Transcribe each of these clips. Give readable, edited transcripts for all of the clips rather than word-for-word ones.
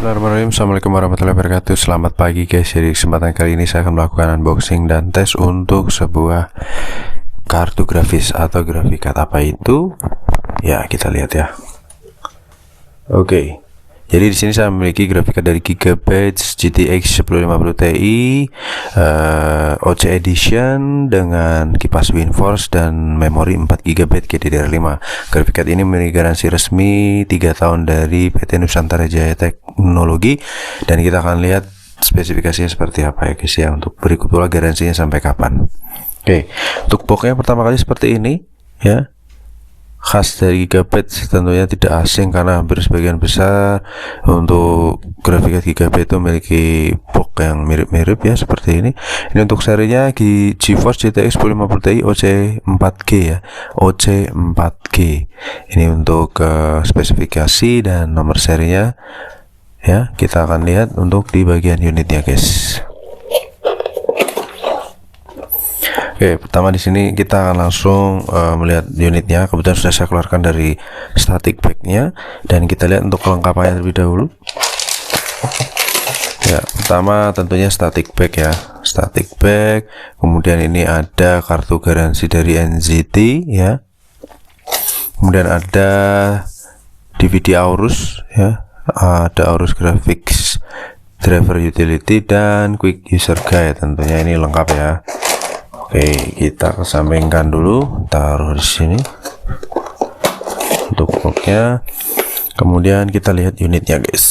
Bismillahirrahmanirrahim. Assalamualaikum warahmatullahi wabarakatuh. Selamat pagi guys. Jadi kesempatan kali ini saya akan melakukan unboxing dan tes untuk sebuah kartu grafis atau grafikat. Apa itu? Ya, kita lihat ya. Oke. Jadi di sini saya memiliki grafikat dari Gigabyte GTX 1050 Ti OC Edition dengan kipas WindForce dan memori 4 GB GDDR5. Grafikat ini memiliki garansi resmi 3 tahun dari PT Nusantara Jaya Teknologi, dan kita akan lihat spesifikasinya seperti apa ya guys ya, untuk berikut pula garansinya sampai kapan. Oke, untuk boxnya pertama kali seperti ini ya, khas dari Gigabyte, tentunya tidak asing karena hampir sebagian besar untuk grafikat Gigabyte itu memiliki box yang mirip-mirip ya, seperti ini. Ini untuk serinya GeForce GTX 1050 Ti OC 4G ya, OC 4G. Ini untuk spesifikasi dan nomor serinya ya. Kita akan lihat untuk di bagian unitnya guys. Oke, pertama di sini kita akan langsung melihat unitnya. Kebetulan sudah saya keluarkan dari static pack-nya, dan kita lihat untuk kelengkapannya terlebih dahulu. Ya, pertama tentunya static pack ya, static pack. Kemudian ini ada kartu garansi dari NZT ya. Kemudian ada DVD Aorus ya, ada Aorus Graphics Driver Utility dan Quick User Guide. Tentunya ini lengkap ya. Oke, kita kesampingkan dulu, taruh di sini untuk boxnya. Kemudian kita lihat unitnya guys.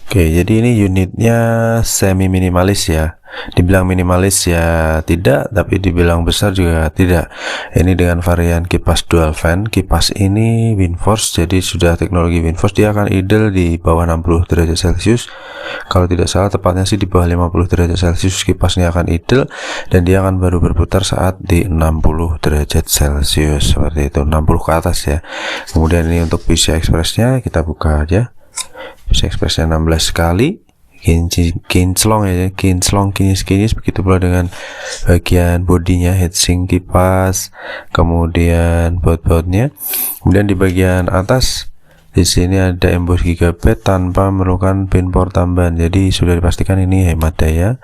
Oke, jadi ini unitnya semi minimalis ya. Dibilang minimalis ya tidak, tapi dibilang besar juga tidak. Ini dengan varian kipas dual fan. Kipas ini WindForce, jadi sudah teknologi WindForce. Dia akan idle di bawah 60 derajat Celcius. Kalau tidak salah, tepatnya sih di bawah 50 derajat Celcius kipasnya akan idle, dan dia akan baru berputar saat di 60 derajat Celcius, seperti itu, 60 ke atas ya. Kemudian ini untuk PCI Express-nya kita buka aja. PCI Express-nya 16 kali. Kinclong ya, kinclong kinis, begitu pula dengan bagian bodinya, heatsink kipas, kemudian baut-bautnya. Kemudian di bagian atas di sini ada emboss Gigabyte tanpa memerlukan pin port tambahan, jadi sudah dipastikan ini hemat daya.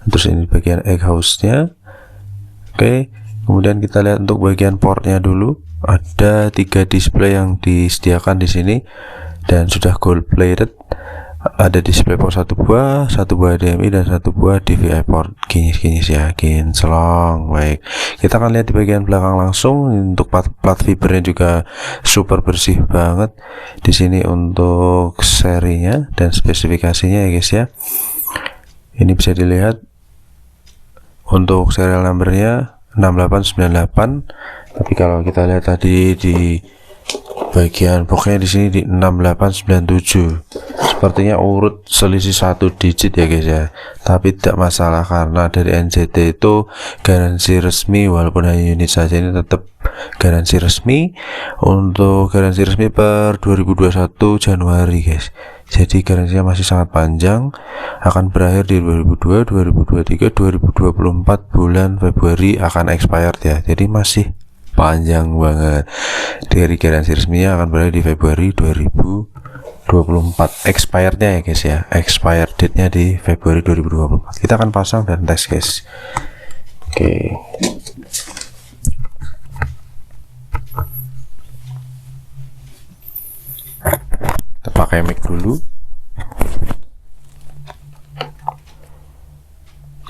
Terus ini bagian egg house-nya. Oke, kemudian kita lihat untuk bagian portnya dulu. Ada 3 display yang disediakan di sini dan sudah gold plated. Ada display port satu buah HDMI dan satu buah DVI port. Kinis ya, kinclong. Baik, kita akan lihat di bagian belakang langsung. Untuk plat fibernya juga super bersih banget di sini untuk serinya dan spesifikasinya ya guys ya. Ini bisa dilihat untuk serial numbernya 6898, tapi kalau kita lihat tadi di bagian boxnya di sini di 6897. Sepertinya urut selisih 1 digit ya guys ya, tapi tidak masalah karena dari NZT itu garansi resmi, walaupun hanya unit saja ini tetap garansi resmi. Untuk garansi resmi per 2021 Januari guys, jadi garansinya masih sangat panjang, akan berakhir di 2002, 2023, 2024 bulan Februari akan expired ya, jadi masih panjang banget. Dari garansi resminya akan berakhir di Februari 2024, expirednya ya guys ya, expired date nya di Februari 2024. Kita akan pasang dan tes guys. Oke, kita pakai mic dulu.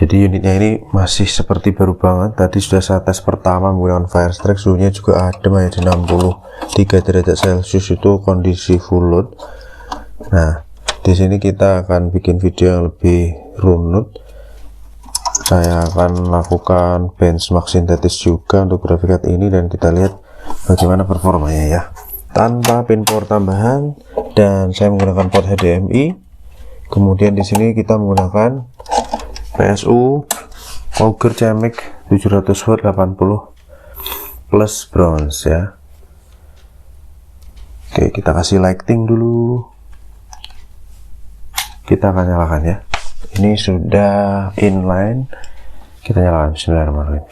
Jadi unitnya ini masih seperti baru banget. Tadi sudah saya tes pertama menggunakan Firestrike, suhunya juga adem ya, di 63 derajat Celcius, itu kondisi full load. Nah, di sini kita akan bikin video yang lebih runut. Saya akan lakukan benchmark sintetis juga untuk grafikat ini, dan kita lihat bagaimana performanya ya, tanpa pin port tambahan. Dan saya menggunakan port HDMI. Kemudian di sini kita menggunakan PSU Auger CMYK 700 watt 80 plus bronze ya. Oke, kita kasih lighting dulu. Kita akan nyalakan ya. Ini sudah inline. Kita nyalakan. Bismillahirrahmanirrahim.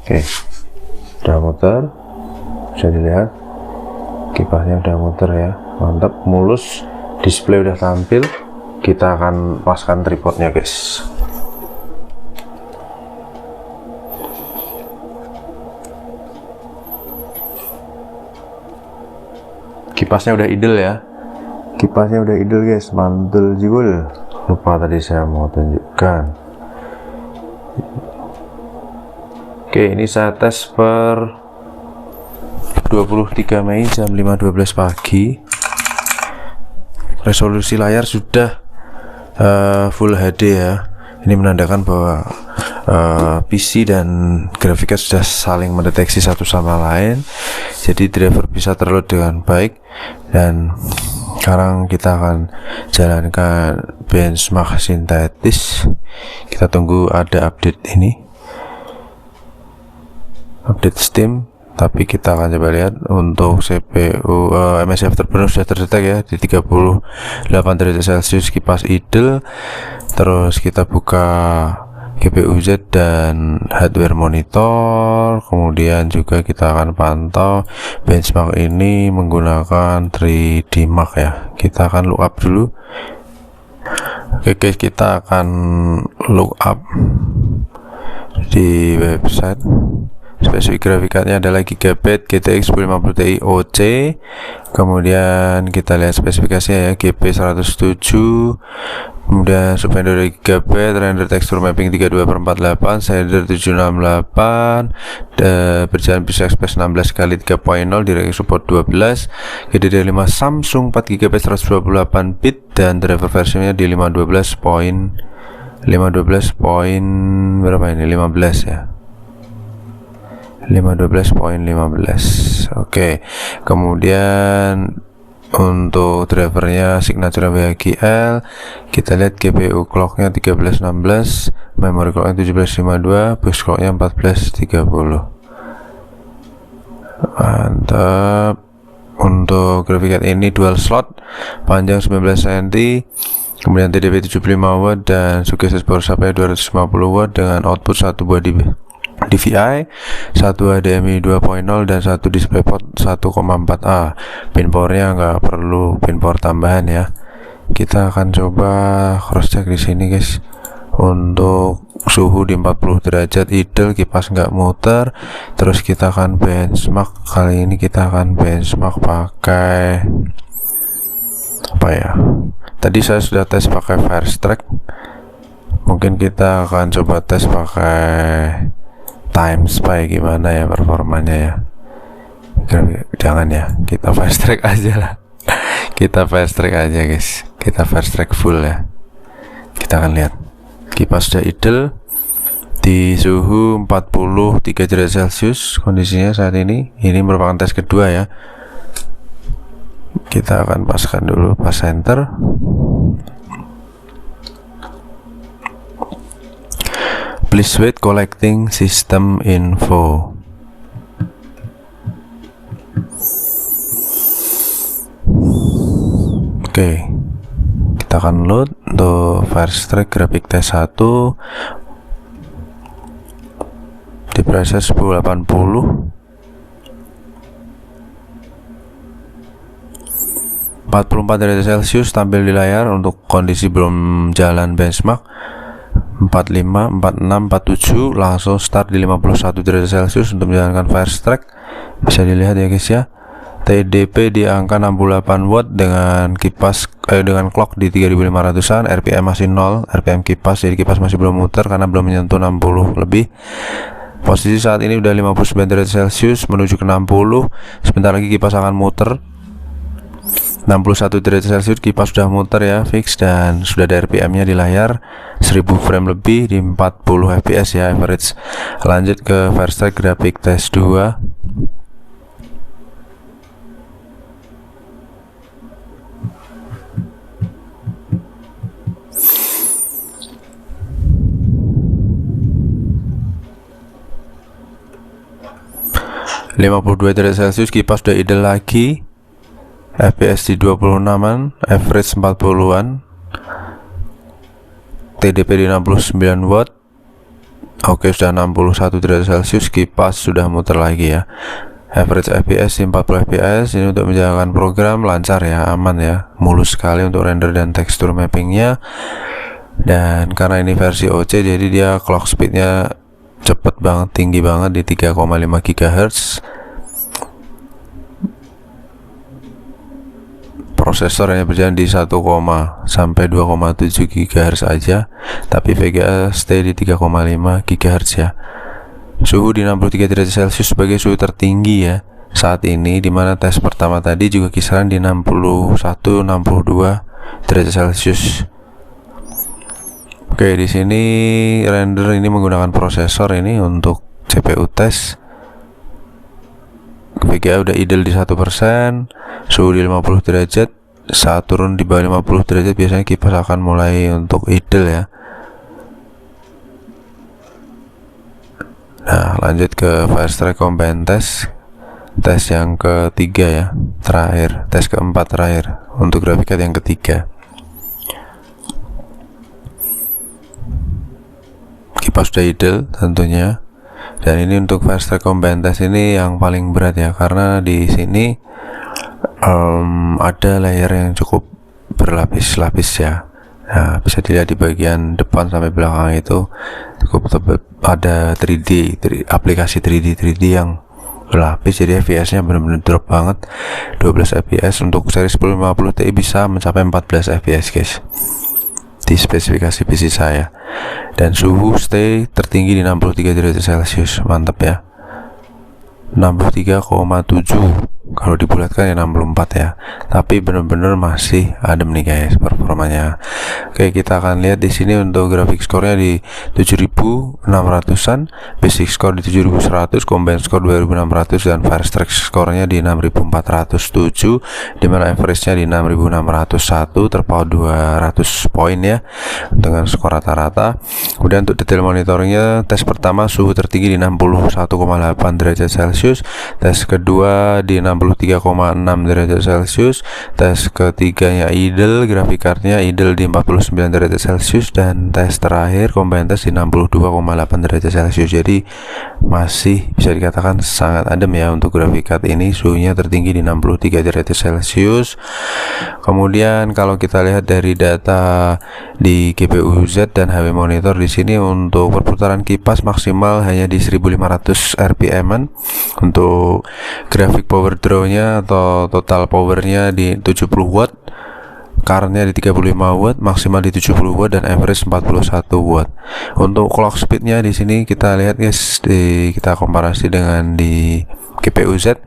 Oke, udah muter, bisa dilihat kipasnya udah muter ya, mantap, mulus, display udah tampil, kita akan paskan tripodnya guys. Kipasnya udah idle ya, kipasnya udah idle guys, mantul jigul. Lupa tadi saya mau tunjukkan. Oke, ini saya tes per 23 Mei jam 5.12 pagi. Resolusi layar sudah Full HD ya. Ini menandakan bahwa PC dan grafiknya sudah saling mendeteksi satu sama lain, jadi driver bisa terload dengan baik. Dan sekarang kita akan jalankan benchmark sintetis. Kita tunggu ada update ini, update Steam. Tapi kita akan coba lihat untuk CPU MSI Afterburner sudah terdetek ya di 38 derajat Celcius, kipas idle. Terus kita buka GPU Z dan hardware monitor. Kemudian juga kita akan pantau benchmark ini menggunakan 3D Mark ya. Kita akan look up dulu. Oke guys, kita akan look up di website. Spesifik grafiknya adalah Gigabyte GTX 1050 Ti OC. Kemudian kita lihat spesifikasinya ya, GP107. Kemudian subrender 2 GB, render texture mapping 32/48, shader 768, berjalan PCI Express 16 kali 3.0, direct support 12, GDDR5 Samsung 4 GB 128 bit, dan driver versinya di 512 berapa ini? 15 ya. 512.15. Oke. Kemudian untuk drivernya signature WHGL, kita lihat GPU clocknya 1316, memory clocknya 1752, bus clocknya 1430. Mantap. Untuk graphic card ini dual slot, panjang 19 cm, kemudian TDP 75 watt dan sukses power supply 250 watt dengan output 1 buah DVI, 1 HDMI 2.0 dan 1 DisplayPort 1,4A. Pin powernya nggak perlu pin power tambahan ya. Kita akan coba cross check di sini guys. Untuk suhu di 40 derajat idle, kipas nggak muter. Terus kita akan benchmark. Kali ini kita akan benchmark pakai apa ya? Tadi saya sudah tes pakai Firestrike. Mungkin kita akan coba tes pakai TimeSpy, gimana ya performanya ya. Jangan ya, kita Firestrike aja lah. Kita Firestrike aja guys, kita Firestrike full ya. Kita akan lihat kipas sudah idle di suhu 43 derajat Celcius kondisinya saat ini. Ini merupakan tes kedua ya. Kita akan paskan dulu, pas enter. Please wait, collecting system info. Oke, kita akan load untuk Firestrike graphic test 1 di proses 1080, 44 derajat Celcius tampil di layar. Untuk kondisi belum jalan benchmark 45, 46, 47, langsung start di 51 derajat Celcius untuk menjalankan Firestrike. Bisa dilihat ya guys ya. TDP di angka 68 watt dengan kipas dengan clock di 3500-an, RPM masih 0, RPM kipas, jadi kipas masih belum muter karena belum menyentuh 60 lebih. Posisi saat ini udah 59 derajat Celcius menuju ke 60. Sebentar lagi kipas akan muter. 61 derajat Celcius, kipas sudah muter ya, fix, dan sudah ada RPM-nya di layar 1000 frame lebih di 40 fps ya average. Lanjut ke Firestrike graphic test 2. (52 derajat Celcius), kipas sudah idle lagi. FPS di 26an, average 40an, TDP di 69 watt. Oke, sudah 61 derajat Celcius, kipas sudah muter lagi ya. Average FPS di 40 fps. Ini untuk menjalankan program lancar ya, aman ya, mulus sekali untuk render dan tekstur mappingnya. Dan karena ini versi OC, jadi dia clock speednya cepet banget, tinggi banget di 3,5 GHz. Prosesor hanya berjalan di 1, sampai 2,7 GHz aja, tapi VGA stay di 3,5 GHz ya. Suhu di 63 derajat Celcius sebagai suhu tertinggi ya saat ini, dimana tes pertama tadi juga kisaran di 61-62 derajat Celcius. Oke, di sini render ini menggunakan prosesor ini untuk CPU tes. VGA udah idle di 1%, suhu di 50 derajat. Saat turun di bawah 50 derajat biasanya kipas akan mulai untuk idle ya. Nah, lanjut ke Firestrike Combine Test. Tes yang ketiga ya, terakhir, tes keempat terakhir untuk graphic card yang ketiga. Kipas sudah idle tentunya. Dan ini untuk Firestrike Combine Test ini yang paling berat ya, karena di sini ada layer yang cukup berlapis-lapis ya. Nah, bisa dilihat di bagian depan sampai belakang itu cukup tebal, ada 3D, aplikasi 3D yang berlapis, jadi FPS nya benar-benar drop banget. 12 FPS untuk seri 1050 Ti bisa mencapai 14 FPS guys di spesifikasi PC saya. Dan suhu stay tertinggi di 63 derajat Celcius, mantap ya. 63,7 kalau dibulatkan ya 64 ya, tapi benar-benar masih adem nih guys performanya. Oke, kita akan lihat di sini untuk graphic score-nya di 7600-an, basic score di 7100, combine score 2600, dan Firestrike score-nya di 6407, dimana average-nya di 6601, terpaut 200 poin ya dengan skor rata-rata. Kemudian untuk detail monitornya, tes pertama suhu tertinggi di 61,8 derajat Celcius, tes kedua di 63,6 derajat Celcius, tes ketiganya idle, graphic card-nya idle di 49 derajat Celcius, dan tes terakhir combine test di 62,8 derajat Celcius. Jadi masih bisa dikatakan sangat adem ya untuk graphic card ini, suhunya tertinggi di 63 derajat Celcius. Kemudian kalau kita lihat dari data di GPU Z dan HP monitor, di sini untuk perputaran kipas maksimal hanya di 1500 rpm-an. Untuk graphic power draw-nya atau total powernya di 70 watt, current-nya di 35 watt, maksimal di 70 watt, dan average 41 watt. Untuk clock speed-nya di sini kita lihat guys, kita komparasi dengan di GPU Z.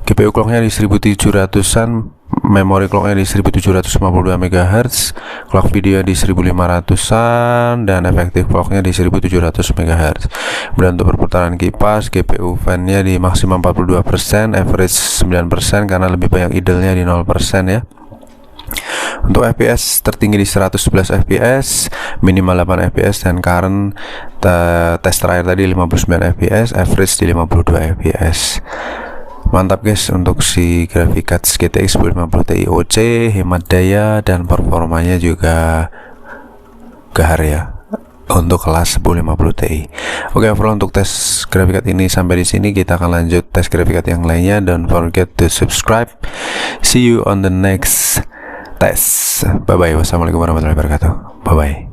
GPU clock-nya di 1700-an, memori clock-nya di 1752 MHz, clock video di 1500-an, dan efektif clock-nya di 1700 MHz. Kemudian untuk perputaran kipas, GPU fan-nya di maksimal 42%, average 9% karena lebih banyak idle-nya di 0% ya. Untuk FPS tertinggi di 111 FPS, minimal 8 FPS, dan current tes terakhir tadi 59 FPS, average di 52 FPS. Mantap guys untuk si graphic card GTX 1050 Ti OC, hemat daya dan performanya juga gahar ya untuk kelas 1050 Ti. Oke, overall untuk tes graphic card ini sampai di sini. Kita akan lanjut tes graphic card yang lainnya. Don't forget to subscribe. See you on the next test. Bye bye. Wassalamualaikum warahmatullahi wabarakatuh. Bye bye.